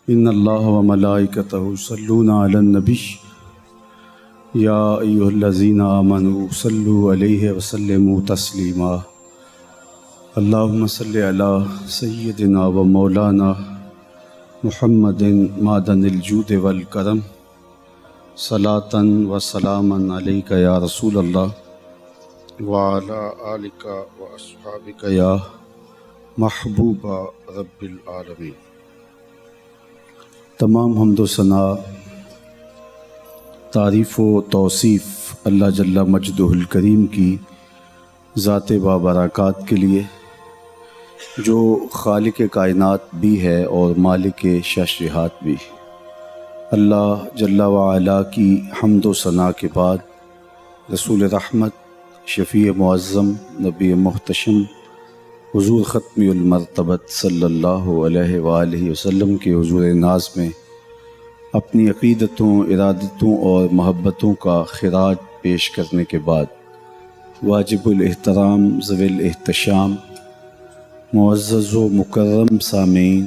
ان اللہ و ملائکتہ یصلون علی النبی یا ایھا الذین آمنوا صلوا علیہ وسلموا تسلیما اللہم صل علی سیدنا و مولانا محمد معدن الجود والکرم صلاۃ و سلاما علیک یا رسول اللہ وعلی آلک و اصحابک یا محبوب رب العالمین۔ تمام حمد و ثنا، تعریف و توصیف اللہ جل مجدہ الکریم کی ذات بابرکات کے لیے، جو خالق کائنات بھی ہے اور مالک ششرہات بھی۔ اللہ جل وعلا کی حمد و ثنا کے بعد رسول رحمت، شفیع معظم، نبی محتشم، حضور ختمی المرتبت صلی اللہ علیہ وآلہ وسلم کے حضور ناز میں اپنی عقیدتوں، ارادتوں اور محبتوں کا خراج پیش کرنے کے بعد، واجب الاحترام ذوی الاحتشام معزز و مکرم سامعین،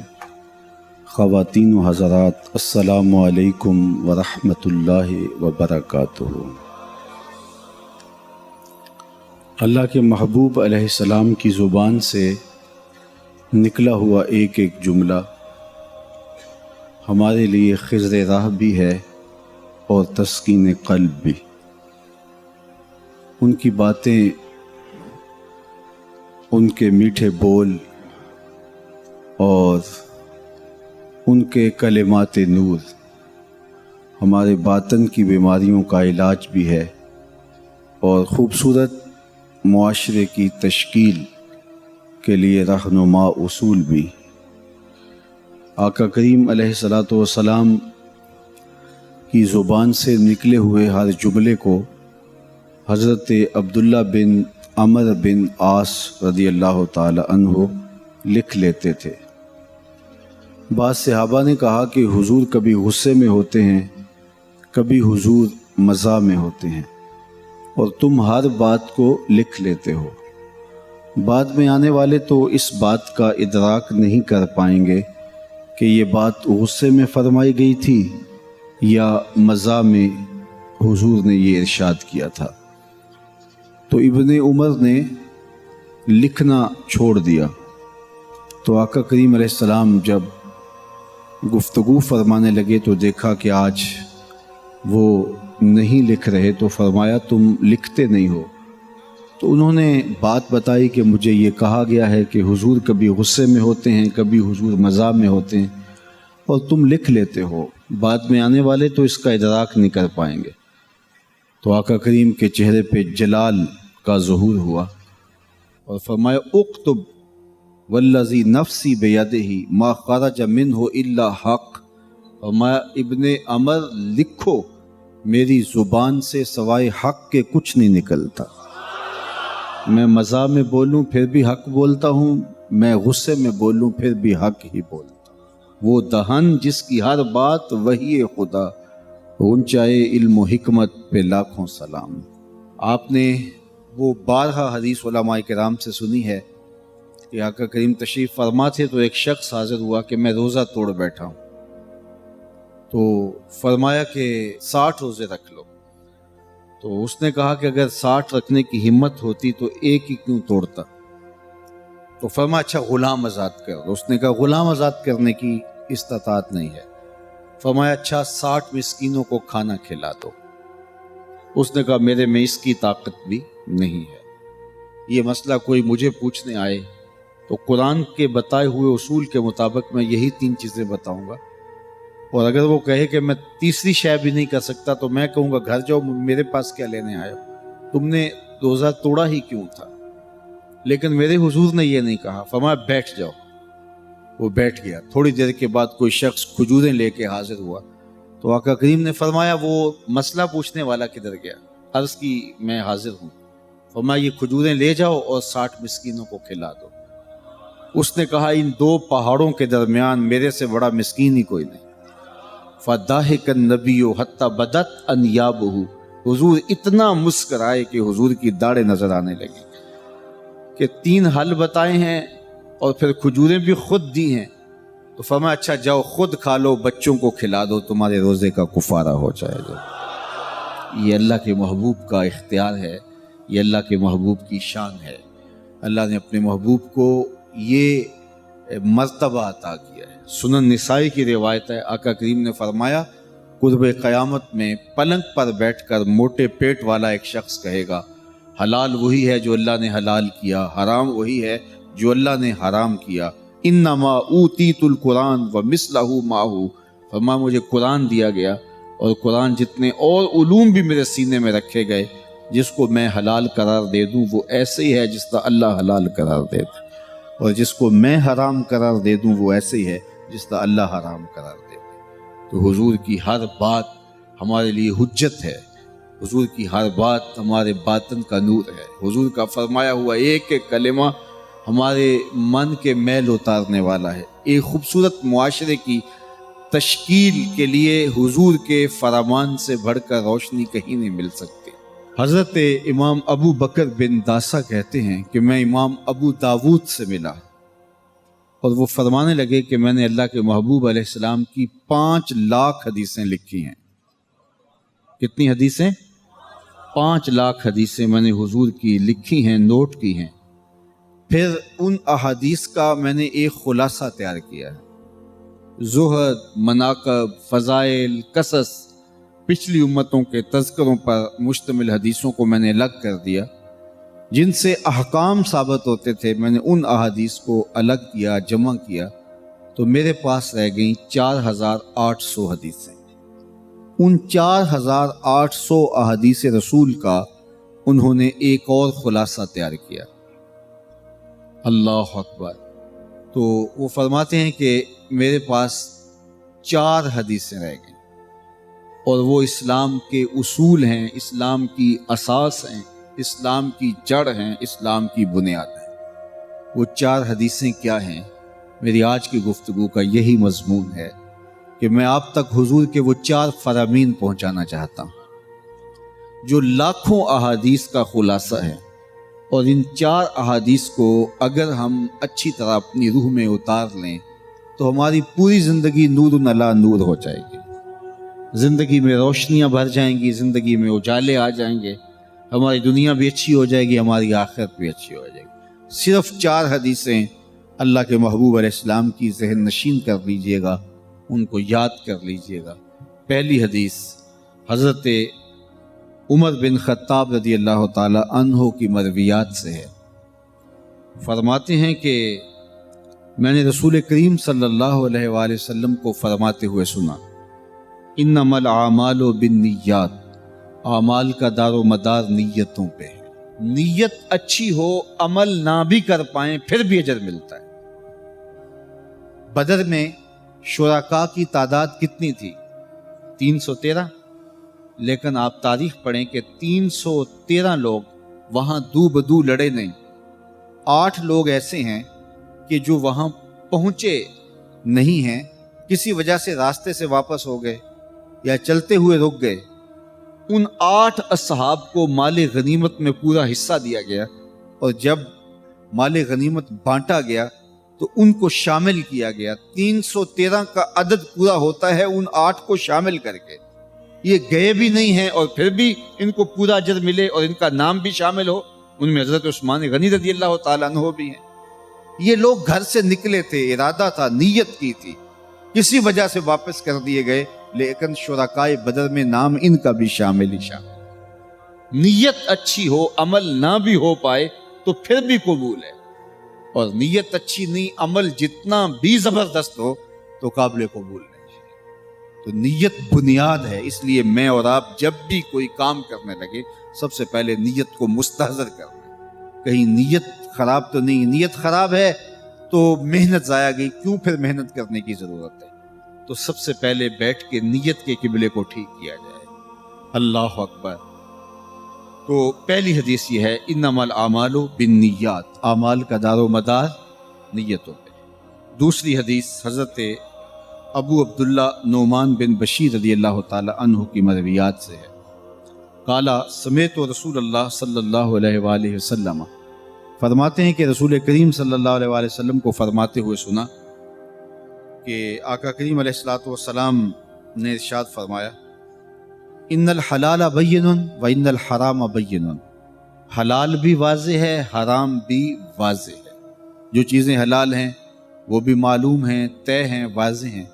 خواتین و حضرات، السلام علیکم ورحمۃ اللہ وبرکاتہ۔ اللہ کے محبوب علیہ السلام کی زبان سے نکلا ہوا ایک ایک جملہ ہمارے لیے خضر راہ بھی ہے اور تسکین قلب بھی۔ ان کی باتیں، ان کے میٹھے بول اور ان کے کلمات نور ہمارے باطن کی بیماریوں کا علاج بھی ہے اور خوبصورت معاشرے کی تشکیل کے لیے رہنما اصول بھی۔ آقا کریم علیہ الصلاۃ والسلام کی زبان سے نکلے ہوئے ہر جملے کو حضرت عبداللہ بن عمر بن عاص رضی اللہ تعالی عنہ لکھ لیتے تھے۔ بعض صحابہ نے کہا کہ حضور کبھی غصے میں ہوتے ہیں، کبھی حضور مزاح میں ہوتے ہیں، اور تم ہر بات کو لکھ لیتے ہو۔ بعد میں آنے والے تو اس بات کا ادراک نہیں کر پائیں گے کہ یہ بات غصے میں فرمائی گئی تھی یا مزاح میں حضور نے یہ ارشاد کیا تھا۔ تو ابن عمر نے لکھنا چھوڑ دیا، تو آقا کریم علیہ السلام جب گفتگو فرمانے لگے تو دیکھا کہ آج وہ نہیں لکھ رہے، تو فرمایا تم لکھتے نہیں ہو؟ تو انہوں نے بات بتائی کہ مجھے یہ کہا گیا ہے کہ حضور کبھی غصے میں ہوتے ہیں، کبھی حضور مزاح میں ہوتے ہیں، اور تم لکھ لیتے ہو، بعد میں آنے والے تو اس کا ادراک نہیں کر پائیں گے۔ تو آقا کریم کے چہرے پہ جلال کا ظہور ہوا اور فرمایا اکتب والذی نفسی بیدہ ما خرج منہ الا حق۔ فرمایا ابن عمر لکھو، میری زبان سے سوائے حق کے کچھ نہیں نکلتا۔ میں مزاح میں بولوں پھر بھی حق بولتا ہوں، میں غصے میں بولوں پھر بھی حق ہی بولتا ہوں۔ وہ دہن جس کی ہر بات وحی خدا، اونچائے علم و حکمت پہ لاکھوں سلام۔ آپ نے وہ بارہا حدیث علماء کرام سے سنی ہے کہ آقا کریم تشریف فرما تھے تو ایک شخص حاضر ہوا کہ میں روزہ توڑ بیٹھا ہوں، تو فرمایا کہ 60 روزے رکھ لو۔ تو اس نے کہا کہ اگر 60 رکھنے کی ہمت ہوتی تو ایک ہی کیوں توڑتا؟ تو فرمایا اچھا غلام آزاد کر دو۔ اس نے کہا غلام آزاد کرنے کی استطاعت نہیں ہے۔ فرمایا اچھا 60 مسکینوں کو کھانا کھلا دو۔ اس نے کہا میرے میں اس کی طاقت بھی نہیں ہے۔ یہ مسئلہ کوئی مجھے پوچھنے آئے تو قرآن کے بتائے ہوئے اصول کے مطابق میں یہی 3 چیزیں بتاؤں گا، اور اگر وہ کہے کہ میں تیسری شے بھی نہیں کر سکتا تو میں کہوں گا گھر جاؤ، میرے پاس کیا لینے آئے ہو، تم نے روزہ توڑا ہی کیوں تھا؟ لیکن میرے حضور نے یہ نہیں کہا۔ فرمایا بیٹھ جاؤ۔ وہ بیٹھ گیا۔ تھوڑی دیر کے بعد کوئی شخص کھجوریں لے کے حاضر ہوا، تو آقا کریم نے فرمایا وہ مسئلہ پوچھنے والا کدھر گیا؟ عرض کی میں حاضر ہوں۔ فرمایا یہ کھجوریں لے جاؤ اور 60 مسکینوں کو کھلا دو۔ اس نے کہا ان 2 پہاڑوں کے درمیان میرے سے بڑا مسکین ہی کوئی نہیں۔ فَضَاحِكَ النَّبِيُّ حَتَّى بَدَتْ أَنْيَابُهُ، حضور اتنا مسکرائے کہ حضور کی داڑھیں نظر آنے لگی، کہ 3 حل بتائے ہیں اور پھر کھجوریں بھی خود دی ہیں، تو فرمایا اچھا جاؤ خود کھا لو، بچوں کو کھلا دو، تمہارے روزے کا کفارہ ہو جائے گا۔ یہ اللہ کے محبوب کا اختیار ہے، یہ اللہ کے محبوب کی شان ہے۔ اللہ نے اپنے محبوب کو یہ مرتبہ عطا کیا ہے۔ سنن نسائی کی روایت ہے، آقا کریم نے فرمایا قرب قیامت میں پلنگ پر بیٹھ کر موٹے پیٹ والا ایک شخص کہے گا حلال وہی ہے جو اللہ نے حلال کیا، حرام وہی ہے جو اللہ نے حرام کیا، انما اوتیت القرآن ومثلہ معہ، فرمایا مجھے قرآن دیا گیا اور قرآن جتنے اور علوم بھی میرے سینے میں رکھے گئے، جس کو میں حلال قرار دے دوں وہ ایسے ہی ہے جس طرح اللہ حلال قرار دے دے، اور جس کو میں حرام قرار دے دوں وہ ایسے ہی ہے جس طرح اللہ حرام قرار دے دے۔ تو حضور کی ہر بات ہمارے لیے حجت ہے، حضور کی ہر بات ہمارے باطن کا نور ہے، حضور کا فرمایا ہوا ایک ایک کلمہ ہمارے من کے میل اتارنے والا ہے۔ ایک خوبصورت معاشرے کی تشکیل کے لیے حضور کے فرمان سے بڑھ کر روشنی کہیں نہیں مل سکتی۔ حضرت امام ابو بکر بن داسا کہتے ہیں کہ میں امام ابو داود سے ملا اور وہ فرمانے لگے کہ میں نے اللہ کے محبوب علیہ السلام کی 5 لاکھ حدیثیں لکھی ہیں۔ کتنی حدیثیں؟ 5 لاکھ حدیثیں میں نے حضور کی لکھی ہیں، نوٹ کی ہیں۔ پھر ان احادیث کا میں نے ایک خلاصہ تیار کیا ہے۔ زہد، مناقب، فضائل، قصص، پچھلی امتوں کے تذکروں پر مشتمل حدیثوں کو میں نے الگ کر دیا، جن سے احکام ثابت ہوتے تھے۔ میں نے ان احادیث کو الگ کیا، جمع کیا، تو میرے پاس رہ گئیں 4800 حدیثیں۔ ان 4800 احادیث رسول کا انہوں نے ایک اور خلاصہ تیار کیا۔ اللہ اکبر۔ تو وہ فرماتے ہیں کہ میرے پاس 4 حدیثیں رہ گئیں، اور وہ اسلام کے اصول ہیں، اسلام کی اساس ہیں، اسلام کی جڑ ہیں، اسلام کی بنیاد ہیں۔ وہ 4 حدیثیں کیا ہیں؟ میری آج کی گفتگو کا یہی مضمون ہے کہ میں آپ تک حضور کے وہ 4 فرامین پہنچانا چاہتا ہوں جو لاکھوں احادیث کا خلاصہ ہے، اور ان 4 احادیث کو اگر ہم اچھی طرح اپنی روح میں اتار لیں تو ہماری پوری زندگی نور علی نور ہو جائے گی، زندگی میں روشنیاں بھر جائیں گی، زندگی میں اجالے آ جائیں گے، ہماری دنیا بھی اچھی ہو جائے گی، ہماری آخرت بھی اچھی ہو جائے گی۔ صرف 4 حدیثیں اللہ کے محبوب علیہ السلام کی ذہن نشین کر لیجئے گا، ان کو یاد کر لیجئے گا۔ پہلی حدیث حضرت عمر بن خطاب رضی اللہ تعالی عنہ کی مرویات سے ہے۔ فرماتے ہیں کہ میں نے رسول کریم صلی اللہ علیہ وآلہ وسلم کو فرماتے ہوئے سنا، انما الاعمال بالنیات، اعمال کا دار و مدار نیتوں پہ ہے۔ نیت اچھی ہو، عمل نہ بھی کر پائیں پھر بھی اجر ملتا ہے۔ بدر میں شرکاء کی تعداد کتنی تھی؟ 313، لیکن آپ تاریخ پڑھیں کہ 313 لوگ وہاں دو بدو لڑے نہیں۔ 8 لوگ ایسے ہیں کہ جو وہاں پہنچے نہیں ہیں، کسی وجہ سے راستے سے واپس ہو گئے یا چلتے ہوئے رک گئے۔ ان 8 اصحاب کو مال غنیمت میں پورا حصہ دیا گیا، اور جب مال غنیمت بانٹا گیا تو ان کو شامل کیا گیا۔ 313 کا عدد پورا ہوتا ہے ان 8 کو شامل کر کے۔ یہ گئے بھی نہیں ہیں اور پھر بھی ان کو پورا اجر ملے اور ان کا نام بھی شامل ہو۔ ان میں حضرت عثمان غنی رضی اللہ تعالیٰ عنہ بھی ہیں۔ یہ لوگ گھر سے نکلے تھے، ارادہ تھا، نیت کی تھی، کسی وجہ سے واپس کر دیے گئے، لیکن شرکائے بدر میں نام ان کا بھی شامل ہی شامل۔ نیت اچھی ہو، عمل نہ بھی ہو پائے تو پھر بھی قبول ہے، اور نیت اچھی نہیں، عمل جتنا بھی زبردست ہو تو قابل قبول نہیں ہے۔ تو نیت بنیاد ہے، اس لیے میں اور آپ جب بھی کوئی کام کرنے لگے سب سے پہلے نیت کو مستحضر کرنا، کہیں نیت خراب تو نہیں۔ نیت خراب ہے تو محنت ضائع گئی، کیوں پھر محنت کرنے کی ضرورت ہے؟ تو سب سے پہلے بیٹھ کے نیت کے قبلے کو ٹھیک کیا جائے۔ اللہ اکبر۔ تو پہلی حدیث یہ ہے، انما الاعمال بالنیات، اعمال کا دار و مدار نیتوں پہ۔ دوسری حدیث حضرت ابو عبداللہ نعمان بن بشیر رضی اللہ تعالی عنہ کی مرویات سے ہے۔ قالا سمعت رسول اللہ صلی اللہ علیہ وآلہ وسلم، فرماتے ہیں کہ رسول کریم صلی اللہ علیہ وآلہ وسلم کو فرماتے ہوئے سنا، کہ آقا کریم علیہ الصلوۃ والسلام نے ارشاد فرمایا ان الحلال بین و ان الحرام بین، حلال بھی واضح ہے، حرام بھی واضح ہے۔ جو چیزیں حلال ہیں وہ بھی معلوم ہیں، طے ہیں، واضح ہیں،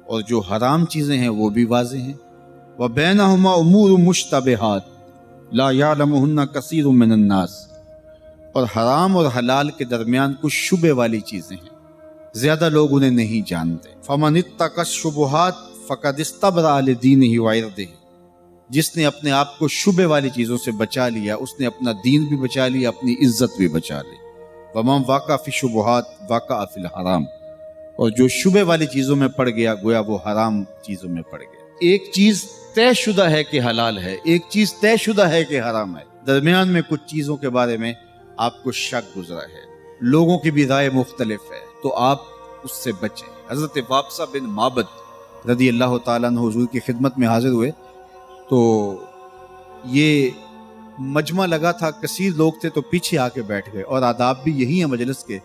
اور جو حرام چیزیں ہیں وہ بھی واضح ہیں۔ وَبَيْنَهُمَا أُمُورٌ مُشْتَبِهَاتٌ لَا يَعْلَمُهُنَّ كَثِيرٌ مِّنَ النَّاسِ، اور حرام اور حلال کے درمیان کچھ شبہ والی چیزیں ہیں، زیادہ لوگ انہیں نہیں جانتے۔ فَمَنِ اتَّقَى الشُّبُهَاتِ فَقَدِ اسْتَبْرَأَ لِدِينِهِ وَعِرْضِهِ، جس نے اپنے آپ کو شبہ والی چیزوں سے بچا لیا، اس نے اپنا دین بھی بچا لیا، اپنی عزت بھی بچا لی۔ وَمَنْ وَقَعَ فِي الشُّبُهَاتِ وَقَعَ فِي الْحَرَامِ، اور جو شبہ والی چیزوں میں پڑ گیا گویا وہ حرام چیزوں میں پڑ گیا۔ ایک چیز طے شدہ ہے کہ حلال ہے، ایک چیز طے شدہ ہے کہ حرام ہے، درمیان میں کچھ چیزوں کے بارے میں آپ کو شک گزرا ہے، لوگوں کی بھی رائے مختلف ہے، تو آپ اس سے بچیں۔ حضرت وابصہ بن معبد رضی اللہ تعالیٰ عنہ حضور کی خدمت میں حاضر ہوئے تو یہ مجمع لگا تھا، کثیر لوگ تھے، تو پیچھے آ کے بیٹھ گئے، اور آداب بھی یہی ہیں مجلس کے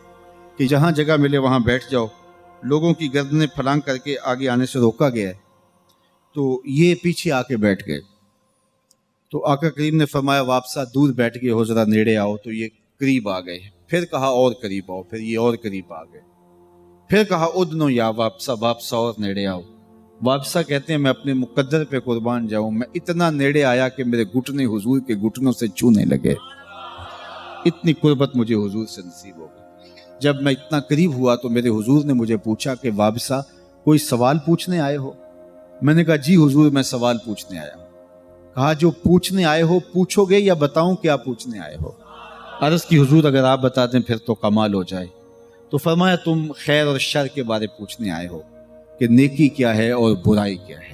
کہ جہاں جگہ ملے وہاں بیٹھ جاؤ، لوگوں کی گردنیں پھلانگ کر کے آگے آنے سے روکا گیا ہے، تو یہ پیچھے آ کے بیٹھ گئے۔ تو آقا کریم نے فرمایا وابصہ دور بیٹھ گئے ہو، ذرا نیڑے آؤ، تو یہ قریب آ گئے، پھر کہا اور قریب آؤ، پھر یہ اور قریب آ گئے، پھر کہا ادنو یا وابصہ، وابصہ اور نیڑے آؤ۔ وابصہ کہتے ہیں میں اپنے مقدر پہ قربان جاؤں، میں اتنا نیڑے آیا کہ میرے گھٹنے حضور کے گھٹنوں سے چھونے لگے، اتنی قربت مجھے حضور سے نصیب ہو گئی۔ جب میں اتنا قریب ہوا تو میرے حضور نے مجھے پوچھا کہ وابصہ کوئی سوال پوچھنے آئے ہو؟ میں نے کہا جی حضور میں سوال پوچھنے آیا ہوں۔ کہا جو پوچھنے آئے ہو پوچھو گے یا بتاؤں کیا پوچھنے آئے ہو؟ عرض کی حضور اگر آپ بتا دیں پھر تو کمال ہو جائے۔ تو فرمایا تم خیر اور شر کے بارے پوچھنے آئے ہو کہ نیکی کیا ہے اور برائی کیا ہے؟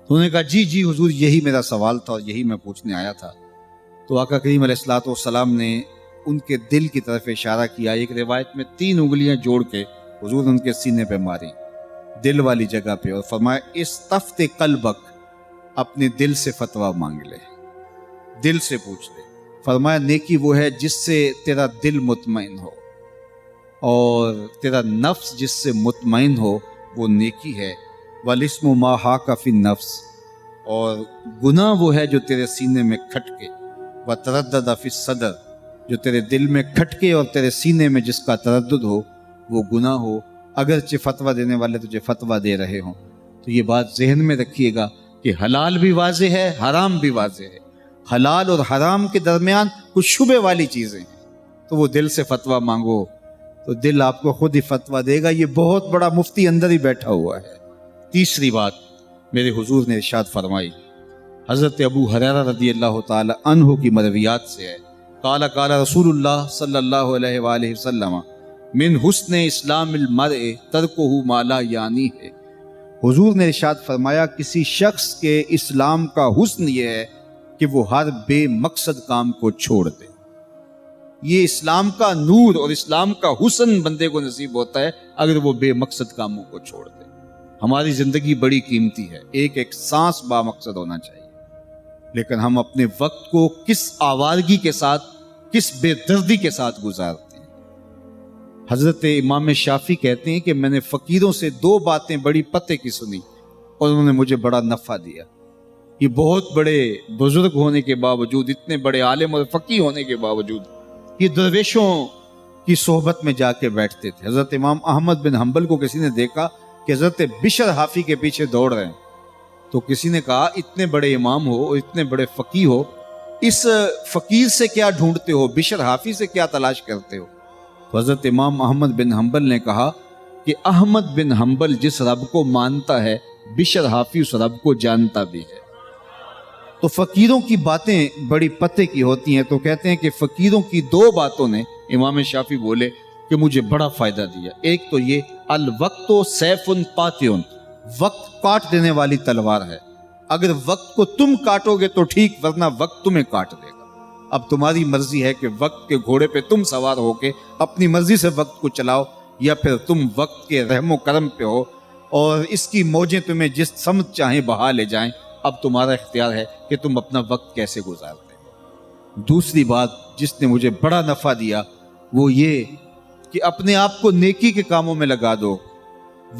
تو انہوں نے کہا جی حضور یہی میرا سوال تھا اور یہی میں پوچھنے آیا تھا۔ تو آقا کریم علیہ الصلوۃ والسلام نے ان کے دل کی طرف اشارہ کیا، ایک روایت میں 3 انگلیاں جوڑ کے حضور نے ان کے سینے پہ ماری، دل والی جگہ پہ، اور فرمایا استفت قلبک، اپنے دل سے فتویٰ مانگ لے، دل سے پوچھ لے۔ فرمایا نیکی وہ ہے جس سے تیرا دل مطمئن ہو، اور تیرا نفس جس سے مطمئن ہو وہ نیکی ہے۔ والاسم ما حاک فی النفس، اور گناہ وہ ہے جو تیرے سینے میں کھٹکے، وتردد فی الصدر، جو تیرے دل میں کھٹکے اور تیرے سینے میں جس کا تردد ہو وہ گناہ ہو، اگرچہ فتویٰ دینے والے تجھے فتویٰ دے رہے ہوں۔ تو یہ بات ذہن میں رکھیے گا کہ حلال بھی واضح ہے، حرام بھی واضح ہے، حلال اور حرام کے درمیان کچھ شبہ والی چیزیں ہیں، تو وہ دل سے فتویٰ مانگو تو دل آپ کو خود ہی فتویٰ دے گا۔ یہ بہت بڑا مفتی اندر ہی بیٹھا ہوا ہے۔ تیسری بات میرے حضور نے ارشاد فرمائی، حضرت ابو ہریرہ رضی اللہ تعالی عنہ کی مرویات سے ہے، قال قال رسول اللہ صلی اللہ علیہ وآلہ وسلم من حسن اسلام المرء ترکہ ما لا یعنی ہے۔ حضور نے ارشاد فرمایا کسی شخص کے اسلام کا حسن یہ ہے کہ وہ ہر بے مقصد کام کو چھوڑ دے۔ یہ اسلام کا نور اور اسلام کا حسن بندے کو نصیب ہوتا ہے اگر وہ بے مقصد کاموں کو چھوڑ دے۔ ہماری زندگی بڑی قیمتی ہے، ایک ایک سانس با مقصد ہونا چاہیے، لیکن ہم اپنے وقت کو کس آوارگی کے ساتھ، کس بے دردی کے ساتھ گزارتے ہیں۔ حضرت امام شافعی کہتے ہیں کہ میں نے فقیروں سے 2 باتیں بڑی پتے کی سنی اور انہوں نے مجھے بڑا نفع دیا۔ یہ بہت بڑے بزرگ ہونے کے باوجود، اتنے بڑے عالم اور فقیہ ہونے کے باوجود یہ درویشوں کی صحبت میں جا کے بیٹھتے تھے۔ حضرت امام احمد بن حنبل کو کسی نے دیکھا کہ حضرت بشر حافی کے پیچھے دوڑ رہے ہیں، تو کسی نے کہا اتنے بڑے امام ہو اور اتنے بڑے فقیہ ہو، اس فقیر سے کیا ڈھونڈتے ہو، بشر حافی سے کیا تلاش کرتے ہو؟ تو حضرت امام احمد بن حنبل نے کہا کہ احمد بن حنبل جس رب کو مانتا ہے بشر حافی اس رب کو جانتا بھی ہے۔ تو فقیروں کی باتیں بڑی پتے کی ہوتی ہیں، تو کہتے ہیں کہ فقیروں کی 2 باتوں نے امام شافعی بولے کہ مجھے بڑا فائدہ دیا۔ ایک تو یہ الوقت سیف قاطع، وقت کاٹ دینے والی تلوار ہے، اگر وقت کو تم کاٹو گے تو ٹھیک، ورنہ وقت تمہیں کاٹ دے گا۔ اب تمہاری مرضی ہے کہ وقت کے گھوڑے پہ تم سوار ہو کے اپنی مرضی سے وقت کو چلاؤ، یا پھر تم وقت کے رحم و کرم پہ ہو اور اس کی موجیں تمہیں جس سمت چاہیں بہا لے جائیں۔ اب تمہارا اختیار ہے کہ تم اپنا وقت کیسے گزارتے ہو۔ دوسری بات جس نے مجھے بڑا نفع دیا وہ یہ کہ اپنے آپ کو نیکی کے کاموں میں لگا دو،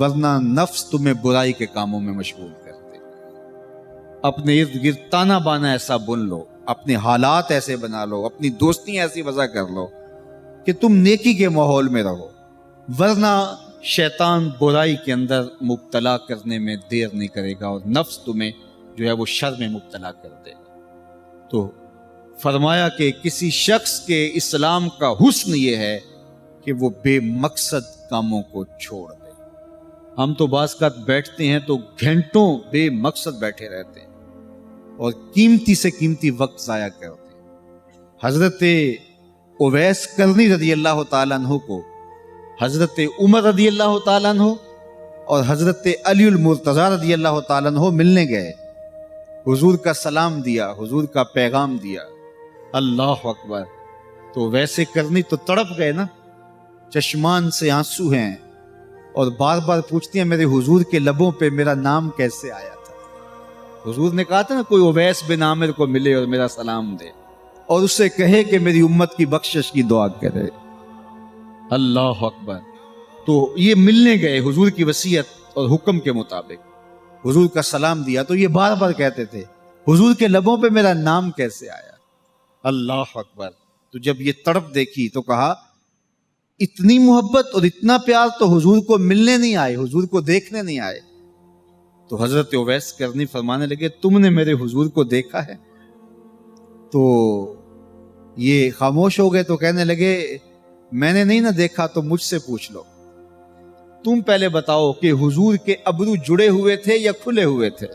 ورنہ نفس تمہیں برائی کے کاموں میں مشغول کر دے گا۔ اپنے ارد گرد تانا بانا ایسا بن لو، اپنے حالات ایسے بنا لو، اپنی دوستی ایسی وضع کر لو کہ تم نیکی کے ماحول میں رہو، ورنہ شیطان برائی کے اندر مبتلا کرنے میں دیر نہیں کرے گا اور نفس تمہیں جو ہے وہ شر میں مبتلا کر دے گا۔ تو فرمایا کہ کسی شخص کے اسلام کا حسن یہ ہے کہ وہ بے مقصد کاموں کو چھوڑ دے۔ ہم تو بعض اوقات بیٹھتے ہیں تو گھنٹوں بے مقصد بیٹھے رہتے ہیں اور قیمتی سے قیمتی وقت ضائع کرتے ہیں۔ حضرت اویس کرنی رضی اللہ تعالیٰ عنہ کو حضرت عمر رضی اللہ تعالیٰ عنہ اور حضرت علی المرتضیٰ رضی اللہ تعالیٰ عنہ ملنے گئے، حضور کا سلام دیا، حضور کا پیغام دیا، اللہ اکبر۔ تو ویسے کرنی تو تڑپ گئے نا، چشمان سے آنسو ہیں اور بار بار پوچھتی ہیں میرے حضور کے لبوں پہ میرا نام کیسے آیا تھا۔ حضور نے کہا تھا نا کوئی اویس بن عامر کو ملے اور میرا سلام دے اور اس سے کہے کہ میری امت کی بخشش کی دعا کرے، اللہ اکبر۔ تو یہ ملنے گئے حضور کی وصیت اور حکم کے مطابق، حضور کا سلام دیا تو یہ بار بار کہتے تھے حضور کے لبوں پہ میرا نام کیسے آیا، اللہ اکبر۔ تو جب یہ تڑپ دیکھی تو کہا اتنی محبت اور اتنا پیار تو حضور کو ملنے نہیں آئے، حضور کو دیکھنے نہیں آئے۔ تو حضرت اویس کرنی فرمانے لگے تم نے میرے حضور کو دیکھا ہے؟ تو یہ خاموش ہو گئے تو کہنے لگے میں نے نہیں نہ دیکھا تو مجھ سے پوچھ لو، تم پہلے بتاؤ کہ حضور کے ابرو جڑے ہوئے تھے یا کھلے ہوئے تھے؟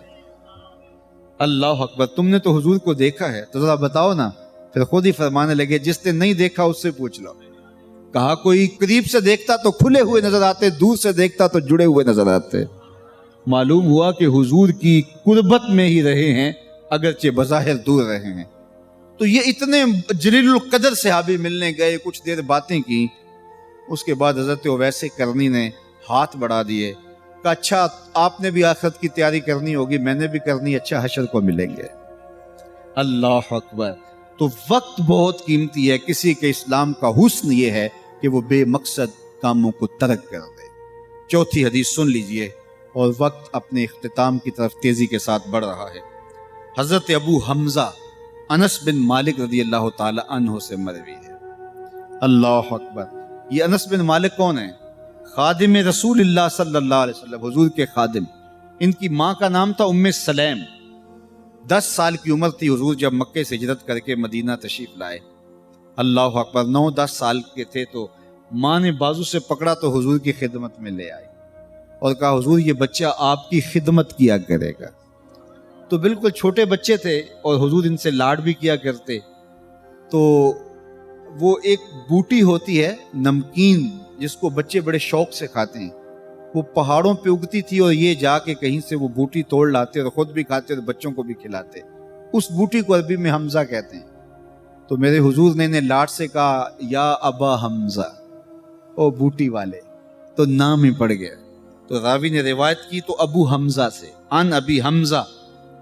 اللہ اکبر، تم نے تو حضور کو دیکھا ہے تو ذرا بتاؤ نا۔ پھر خود ہی فرمانے لگے جس نے نہیں دیکھا اس سے پوچھ لو۔ کہا کوئی قریب سے دیکھتا تو کھلے ہوئے نظر آتے، دور سے دیکھتا تو جڑے ہوئے نظر آتے۔ معلوم ہوا کہ حضور کی قربت میں ہی رہے ہیں اگرچہ بظاہر دور رہے ہیں۔ تو یہ اتنے جلیل القدر صحابی ملنے گئے، کچھ دیر باتیں کی، اس کے بعد حضرت اویس کرنی نے ہاتھ بڑھا دیے، کہا اچھا آپ نے بھی آخرت کی تیاری کرنی ہوگی، میں نے بھی کرنی، اچھا حشر کو ملیں گے۔ اللہ اکبر۔ تو وقت بہت قیمتی ہے، کسی کے اسلام کا حسن یہ ہے کہ وہ بے مقصد کاموں کو ترک کر دے۔ چوتھی حدیث سن لیجئے اور وقت اپنے اختتام کی طرف تیزی کے ساتھ بڑھ رہا ہے۔ حضرت ابو حمزہ انس بن مالک رضی اللہ تعالی عنہ سے مروی ہے، اللہ اکبر۔ یہ انس بن مالک کون ہے؟ خادم رسول اللہ صلی اللہ علیہ وسلم، حضور کے خادم۔ ان کی ماں کا نام تھا ام سلیم۔ 10 سال کی عمر تھی حضور جب مکے سے ہجرت کر کے مدینہ تشریف لائے، اللہ اکبر۔ 9-10 سال کے تھے تو ماں نے بازو سے پکڑا تو حضور کی خدمت میں لے آئی اور کہا حضور یہ بچہ آپ کی خدمت کیا کرے گا۔ تو بالکل چھوٹے بچے تھے اور حضور ان سے لاڈ بھی کیا کرتے۔ تو وہ ایک بوٹی ہوتی ہے نمکین جس کو بچے بڑے شوق سے کھاتے ہیں، وہ پہاڑوں پہ اگتی تھی اور یہ جا کے کہیں سے وہ بوٹی توڑ لاتے اور خود بھی کھاتے اور بچوں کو بھی کھلاتے۔ اس بوٹی کو عربی میں حمزہ کہتے ہیں۔ تو میرے حضور نے انہیں لاڈ سے کہا یا ابا حمزہ، او بوٹی والے، تو نام ہی پڑ گیا۔ تو راوی نے روایت کی تو ابو حمزہ سے، ان ابی حمزہ،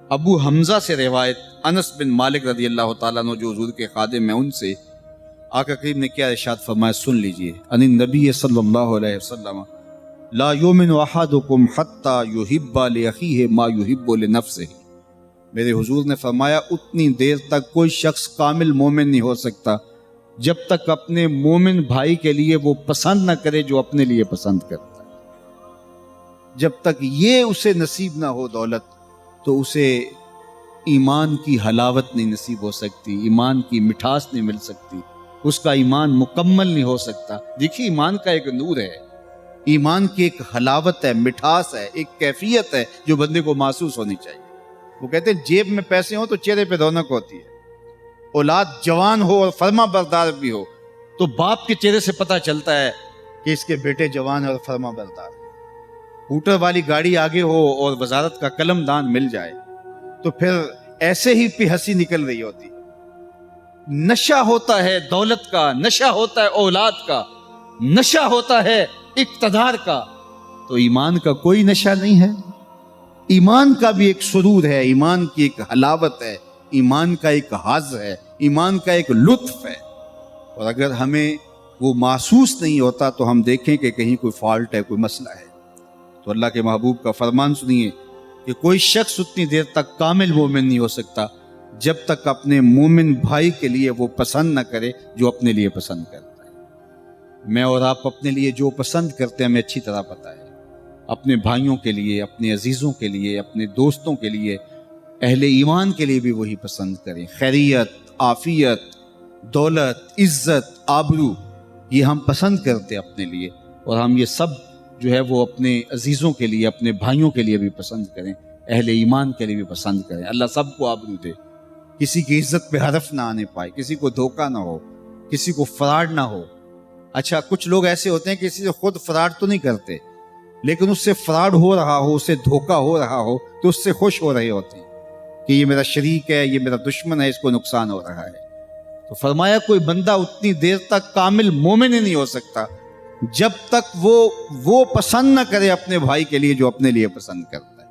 ابو حمزہ سے روایت، انس بن مالک رضی اللہ تعالیٰ عنہ جو حضور کے خادم ہیں ان سے۔ آقا کریم نے کیا ارشاد فرمایا سن لیجئے، ان النبی صلی اللہ علیہ وسلم لا یؤمن احدکم حتی یحب لاخیہ ما یحب لنفسہ۔ میرے حضور نے فرمایا اتنی دیر تک کوئی شخص کامل مومن نہیں ہو سکتا جب تک اپنے مومن بھائی کے لیے وہ پسند نہ کرے جو اپنے لیے پسند کرتا ہے۔ جب تک یہ اسے نصیب نہ ہو دولت تو اسے ایمان کی حلاوت نہیں نصیب ہو سکتی، ایمان کی مٹھاس نہیں مل سکتی، اس کا ایمان مکمل نہیں ہو سکتا۔ دیکھیے ایمان کا ایک نور ہے، ایمان کی ایک حلاوت ہے، مٹھاس ہے، ایک کیفیت ہے جو بندے کو محسوس ہونی چاہیے۔ وہ کہتے ہیں جیب میں پیسے ہوں تو چہرے پہ رونق ہوتی ہے، اولاد جوان ہو اور فرما بردار بھی ہو تو باپ کے چہرے سے پتہ چلتا ہے کہ اس کے بیٹے جوان اور فرما بردار۔ ہوٹر والی گاڑی آگے ہو اور وزارت کا قلم دان مل جائے تو پھر ایسے ہی پہ ہنسی نکل رہی ہوتی۔ نشہ ہوتا ہے دولت کا، نشہ ہوتا ہے اولاد کا، نشہ ہوتا ہے اقتدار کا، تو ایمان کا کوئی نشہ نہیں ہے۔ ایمان کا بھی ایک سرور ہے، ایمان کی ایک حلاوت ہے، ایمان کا ایک حظ ہے، ایمان کا ایک لطف ہے۔ اور اگر ہمیں وہ محسوس نہیں ہوتا تو ہم دیکھیں کہ کہیں کوئی فالٹ ہے، کوئی مسئلہ ہے۔ تو اللہ کے محبوب کا فرمان سنیے کہ کوئی شخص اتنی دیر تک کامل مومن نہیں ہو سکتا جب تک اپنے مومن بھائی کے لیے وہ پسند نہ کرے جو اپنے لیے پسند کرتا ہے۔ میں اور آپ اپنے لیے جو پسند کرتے ہیں ہمیں اچھی طرح پتہ ہے، اپنے بھائیوں کے لیے، اپنے عزیزوں کے لیے، اپنے دوستوں کے لیے، اہل ایمان کے لیے بھی وہی پسند کریں۔ خیریت، عافیت، دولت، عزت، آبرو، یہ ہم پسند کرتے ہیں اپنے لیے، اور ہم یہ سب جو ہے وہ اپنے عزیزوں کے لیے، اپنے بھائیوں کے لیے بھی پسند کریں، اہل ایمان کے لیے بھی پسند کریں۔ اللہ سب کو آبرو دے، کسی کی عزت پہ حرف نہ آنے پائے، کسی کو دھوکہ نہ ہو، کسی کو فراڈ نہ ہو۔ اچھا، کچھ لوگ ایسے ہوتے ہیں کہ کسی سے خود فراڈ تو نہیں کرتے، لیکن اس سے فراڈ ہو رہا ہو، اس سے دھوکہ ہو رہا ہو تو اس سے خوش ہو رہے ہوتے ہیں کہ یہ میرا شریک ہے، یہ میرا دشمن ہے، اس کو نقصان ہو رہا ہے۔ تو فرمایا کوئی بندہ اتنی دیر تک کامل مومن ہی نہیں ہو سکتا جب تک وہ پسند نہ کرے اپنے بھائی کے لیے جو اپنے لیے پسند کرتا ہے۔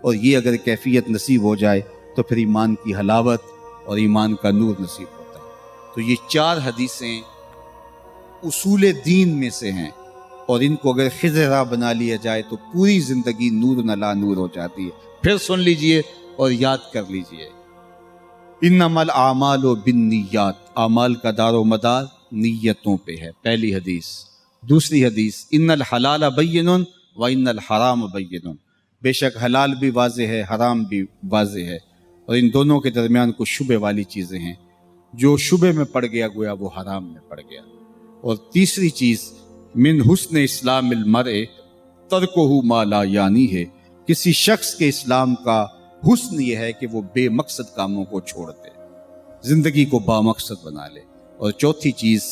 اور یہ اگر کیفیت نصیب ہو جائے تو پھر ایمان کی حلاوت اور ایمان کا نور نصیب ہوتا ہے۔ تو یہ 4 حدیثیں اصول دین میں سے ہیں، اور ان کو اگر خضرا بنا لیا جائے تو پوری زندگی نور نلا نور ہو جاتی ہے۔ پھر سن لیجئے اور یاد کر لیجئے، انما الاعمال بالنیات، اعمال کا دار و مدار نیتوں پہ ہے، پہلی حدیث۔ دوسری حدیث، ان الحلال بین و ان الحرام بین، بے شک حلال بھی واضح ہے، حرام بھی واضح ہے، اور ان دونوں کے درمیان کچھ شبے والی چیزیں ہیں، جو شبے میں پڑ گیا گویا وہ حرام میں پڑ گیا۔ اور تیسری چیز، من حسن اسلام المرء ترکہ ما لا یعنی ہے، کسی شخص کے اسلام کا حسن یہ ہے کہ وہ بے مقصد کاموں کو چھوڑ دے، زندگی کو بامقصد بنا لے۔ اور چوتھی چیز،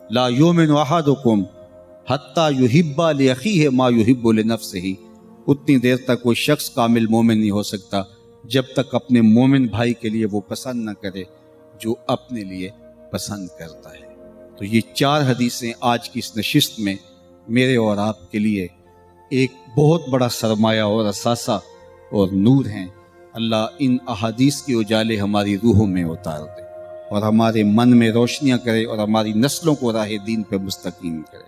لا یؤمن احدکم حتی یحب لاخیہ ما یحب لنفسہ، اتنی دیر تک کوئی شخص کامل مومن نہیں ہو سکتا جب تک اپنے مومن بھائی کے لیے وہ پسند نہ کرے جو اپنے لیے پسند کرتا ہے۔ تو یہ 4 حدیثیں آج کی اس نشست میں میرے اور آپ کے لیے ایک بہت بڑا سرمایہ اور اثاثہ اور نور ہیں۔ اللہ ان احادیث کے اجالے ہماری روحوں میں اتار دے اور ہمارے من میں روشنیاں کرے اور ہماری نسلوں کو راہ دین پہ مستقیم کرے۔